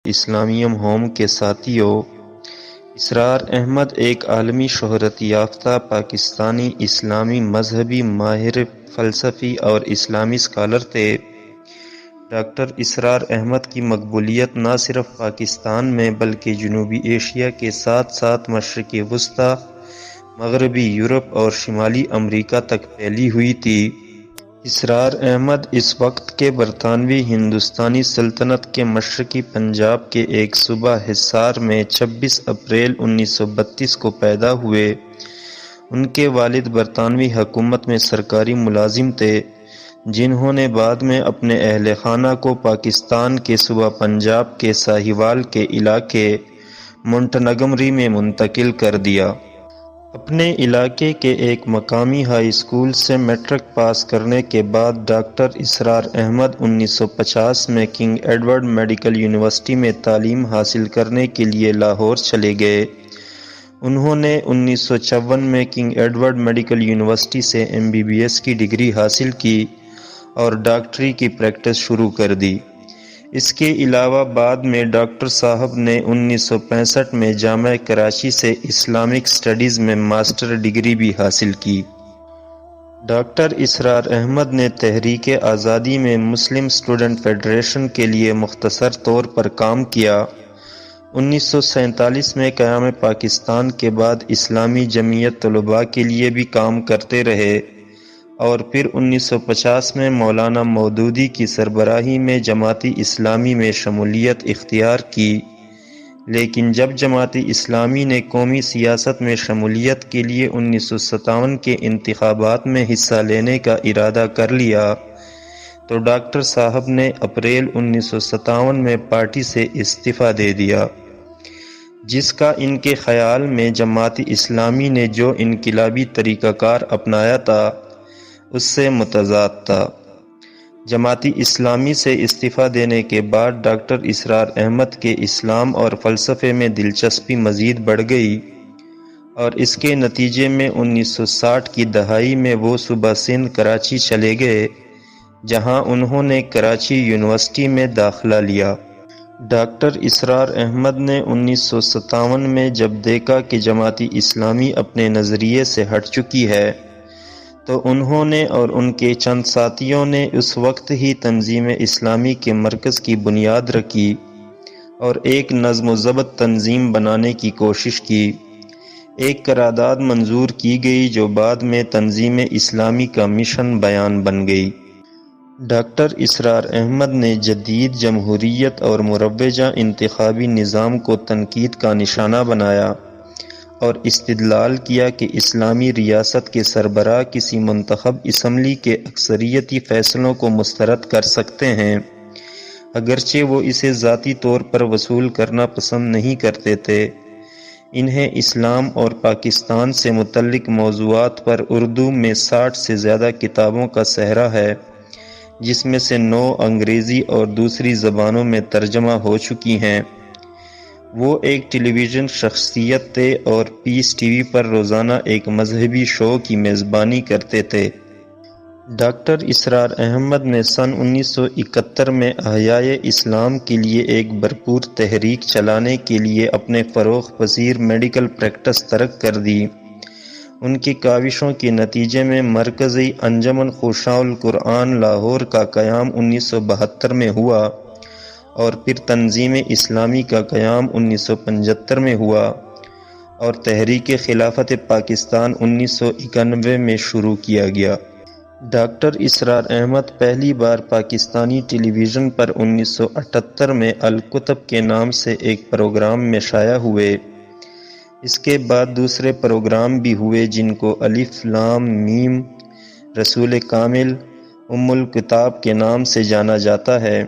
اسلامیہ home کے ساتھیوں، اسرار احمد ایک عالمی شہرت یافتہ پاکستانی اسلامی مذہبی ماہر، فلسفی اور اسلامی اسکالر تھے۔ ڈاکٹر اسرار احمد کی مقبولیت نہ صرف پاکستان میں بلکہ جنوبی ایشیا کے ساتھ ساتھ مشرق وسطیٰ، مغربی یورپ اور شمالی امریکہ تک پھیلی ہوئی تھی۔ اسرار احمد اس وقت کے برطانوی ہندوستانی سلطنت کے مشرقی پنجاب کے ایک صوبہ حصار میں 26 اپریل 1932 کو پیدا ہوئے۔ ان کے والد برطانوی حکومت میں سرکاری ملازم تھے، جنہوں نے بعد میں اپنے اہل خانہ کو پاکستان کے صوبہ پنجاب کے ساہیوال کے علاقے مونٹنگمری میں منتقل کر دیا۔ اپنے علاقے کے ایک مقامی ہائی اسکول سے میٹرک پاس کرنے کے بعد ڈاکٹر اسرار احمد 1950 میں کنگ ایڈورڈ میڈیکل یونیورسٹی میں تعلیم حاصل کرنے کے لیے لاہور چلے گئے۔ انہوں نے 1954 میں کنگ ایڈورڈ میڈیکل یونیورسٹی سے MBBS کی ڈگری حاصل کی اور ڈاکٹری کی پریکٹس شروع کر دی۔ اس کے علاوہ بعد میں ڈاکٹر صاحب نے 1965 میں جامعہ کراچی سے اسلامک اسٹڈیز میں ماسٹر ڈگری بھی حاصل کی۔ ڈاکٹر اسرار احمد نے تحریک آزادی میں مسلم اسٹوڈنٹ فیڈریشن کے لیے مختصر طور پر کام کیا۔ 1947 میں قیام پاکستان کے بعد اسلامی جمعیت طلباء کے لیے بھی کام کرتے رہے اور پھر 1950 میں مولانا مودودی کی سربراہی میں جماعت اسلامی میں شمولیت اختیار کی، لیکن جب جماعت اسلامی نے قومی سیاست میں شمولیت کے لیے 1957 کے انتخابات میں حصہ لینے کا ارادہ کر لیا تو ڈاکٹر صاحب نے اپریل 1957 میں پارٹی سے استعفیٰ دے دیا، جس کا ان کے خیال میں جماعت اسلامی نے جو انقلابی طریقہ کار اپنایا تھا اس سے متضاد تھا۔ جماعت اسلامی سے استعفیٰ دینے کے بعد ڈاکٹر اسرار احمد کے اسلام اور فلسفے میں دلچسپی مزید بڑھ گئی اور اس کے نتیجے میں 1960 کی دہائی میں وہ صوبہ سندھ کراچی چلے گئے، جہاں انہوں نے کراچی یونیورسٹی میں داخلہ لیا۔ ڈاکٹر اسرار احمد نے 1957 میں جب دیکھا کہ جماعت اسلامی اپنے نظریے سے ہٹ چکی ہے تو انہوں نے اور ان کے چند ساتھیوں نے اس وقت ہی تنظیم اسلامی کے مرکز کی بنیاد رکھی اور ایک نظم و ضبط تنظیم بنانے کی کوشش کی۔ ایک قرارداد منظور کی گئی جو بعد میں تنظیم اسلامی کا مشن بیان بن گئی۔ ڈاکٹر اسرار احمد نے جدید جمہوریت اور مروجہ انتخابی نظام کو تنقید کا نشانہ بنایا اور استدلال کیا کہ اسلامی ریاست کے سربراہ کسی منتخب اسمبلی کے اکثریتی فیصلوں کو مسترد کر سکتے ہیں، اگرچہ وہ اسے ذاتی طور پر وصول کرنا پسند نہیں کرتے تھے۔ انہیں اسلام اور پاکستان سے متعلق موضوعات پر اردو میں 60 سے زیادہ کتابوں کا صحرا ہے، جس میں سے 9 انگریزی اور دوسری زبانوں میں ترجمہ ہو چکی ہیں۔ وہ ایک ٹیلی ویژن شخصیت تھے اور پیس ٹی وی پر روزانہ ایک مذہبی شو کی میزبانی کرتے تھے۔ ڈاکٹر اسرار احمد نے سن 1971 میں احیائے اسلام کے لیے ایک بھرپور تحریک چلانے کے لیے اپنے فروغ پذیر میڈیکل پریکٹس ترک کر دی۔ ان کی کاوشوں کے نتیجے میں مرکزی انجمن خشاع القرآن لاہور کا قیام 1972 میں ہوا اور پھر تنظیم اسلامی کا قیام 1975 میں ہوا اور تحریک خلافت پاکستان 1991 میں شروع کیا گیا۔ ڈاکٹر اسرار احمد پہلی بار پاکستانی ٹیلی ویژن پر 1978 میں الکتب کے نام سے ایک پروگرام میں شائع ہوئے۔ اس کے بعد دوسرے پروگرام بھی ہوئے جن کو الف لام میم، رسول کامل، الکتاب کے نام سے جانا جاتا ہے،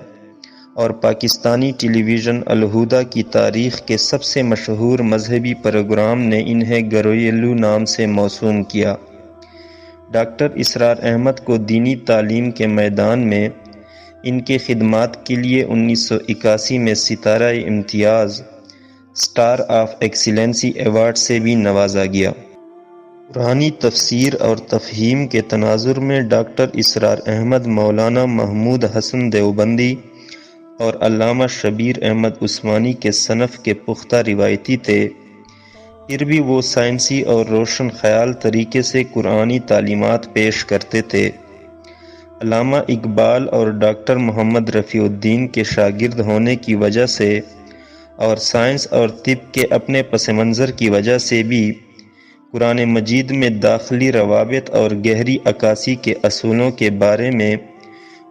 اور پاکستانی ٹیلی ویژن الہدیٰ کی تاریخ کے سب سے مشہور مذہبی پروگرام نے انہیں گھریلو نام سے موسوم کیا۔ ڈاکٹر اسرار احمد کو دینی تعلیم کے میدان میں ان کے خدمات کے لیے 1981 میں ستارہ امتیاز، اسٹار آف ایکسیلنسی ایوارڈ سے بھی نوازا گیا۔ قرآنی تفسیر اور تفہیم کے تناظر میں ڈاکٹر اسرار احمد مولانا محمود حسن دیوبندی اور علامہ شبیر احمد عثمانی کے صنف کے پختہ روایتی تھے، پھر بھی وہ سائنسی اور روشن خیال طریقے سے قرآنی تعلیمات پیش کرتے تھے۔ علامہ اقبال اور ڈاکٹر محمد رفیع الدین کے شاگرد ہونے کی وجہ سے اور سائنس اور طب کے اپنے پس منظر کی وجہ سے بھی قرآن مجید میں داخلی روابط اور گہری عکاسی کے اصولوں کے بارے میں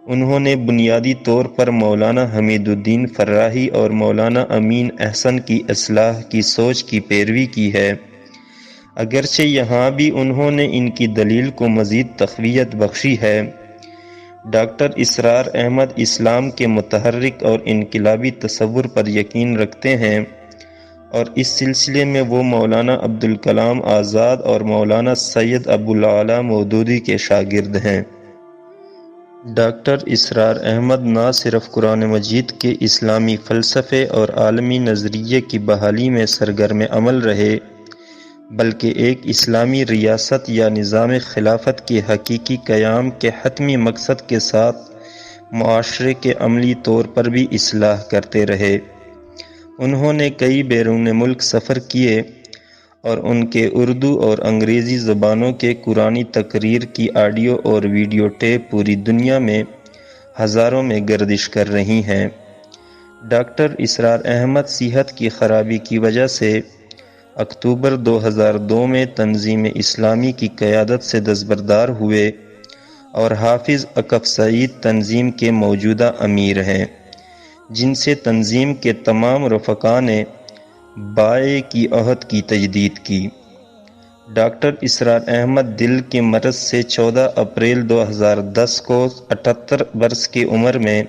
انہوں نے بنیادی طور پر مولانا حمید الدین فراہی اور مولانا امین احسن کی اصلاح کی سوچ کی پیروی کی ہے، اگرچہ یہاں بھی انہوں نے ان کی دلیل کو مزید تقویت بخشی ہے۔ ڈاکٹر اسرار احمد اسلام کے متحرک اور انقلابی تصور پر یقین رکھتے ہیں، اور اس سلسلے میں وہ مولانا عبدالکلام آزاد اور مولانا سید ابوالعلا مودودی کے شاگرد ہیں۔ ڈاکٹر اسرار احمد نہ صرف قرآن مجید کے اسلامی فلسفے اور عالمی نظریے کی بحالی میں سرگرم عمل رہے، بلکہ ایک اسلامی ریاست یا نظام خلافت کے حقیقی قیام کے حتمی مقصد کے ساتھ معاشرے کے عملی طور پر بھی اصلاح کرتے رہے۔ انہوں نے کئی بیرون ملک سفر کیے اور ان کے اردو اور انگریزی زبانوں کے قرآنی تقریر کی آڈیو اور ویڈیو ٹیپ پوری دنیا میں ہزاروں میں گردش کر رہی ہیں۔ ڈاکٹر اسرار احمد صحت کی خرابی کی وجہ سے اکتوبر 2002 میں تنظیم اسلامی کی قیادت سے دستبردار ہوئے اور حافظ عقب سعید تنظیم کے موجودہ امیر ہیں، جن سے تنظیم کے تمام رفقا نے بائع کی عہد کی تجدید کی۔ ڈاکٹر اسرار احمد دل کے مرض سے 14 اپریل 2010 کو 78 برس کی عمر میں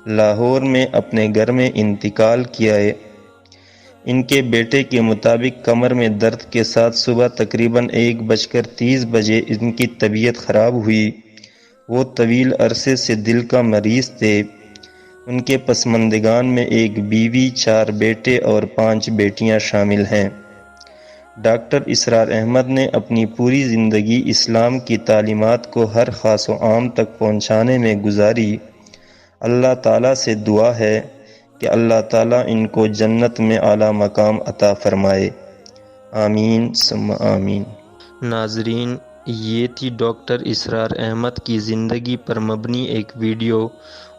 لاہور میں اپنے گھر میں انتقال کیا۔ ان کے بیٹے کے مطابق کمر میں درد کے ساتھ صبح تقریباً 1:30 بجے ان کی طبیعت خراب ہوئی۔ وہ طویل عرصے سے دل کا مریض تھے۔ ان کے پسماندگان میں ایک بیوی، 4 بیٹے اور 5 بیٹیاں شامل ہیں۔ ڈاکٹر اسرار احمد نے اپنی پوری زندگی اسلام کی تعلیمات کو ہر خاص و عام تک پہنچانے میں گزاری۔ اللہ تعالیٰ سے دعا ہے کہ اللہ تعالیٰ ان کو جنت میں اعلیٰ مقام عطا فرمائے، آمین ثم آمین۔ ناظرین، یہ تھی ڈاکٹر اسرار احمد کی زندگی پر مبنی ایک ویڈیو۔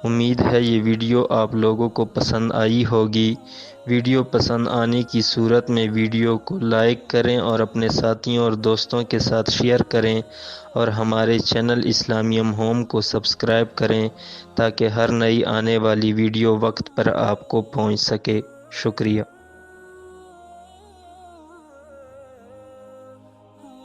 امید ہے یہ ویڈیو آپ لوگوں کو پسند آئی ہوگی۔ ویڈیو پسند آنے کی صورت میں ویڈیو کو لائک کریں اور اپنے ساتھیوں اور دوستوں کے ساتھ شیئر کریں، اور ہمارے چینل اسلامیم ہوم کو سبسکرائب کریں تاکہ ہر نئی آنے والی ویڈیو وقت پر آپ کو پہنچ سکے۔ شکریہ۔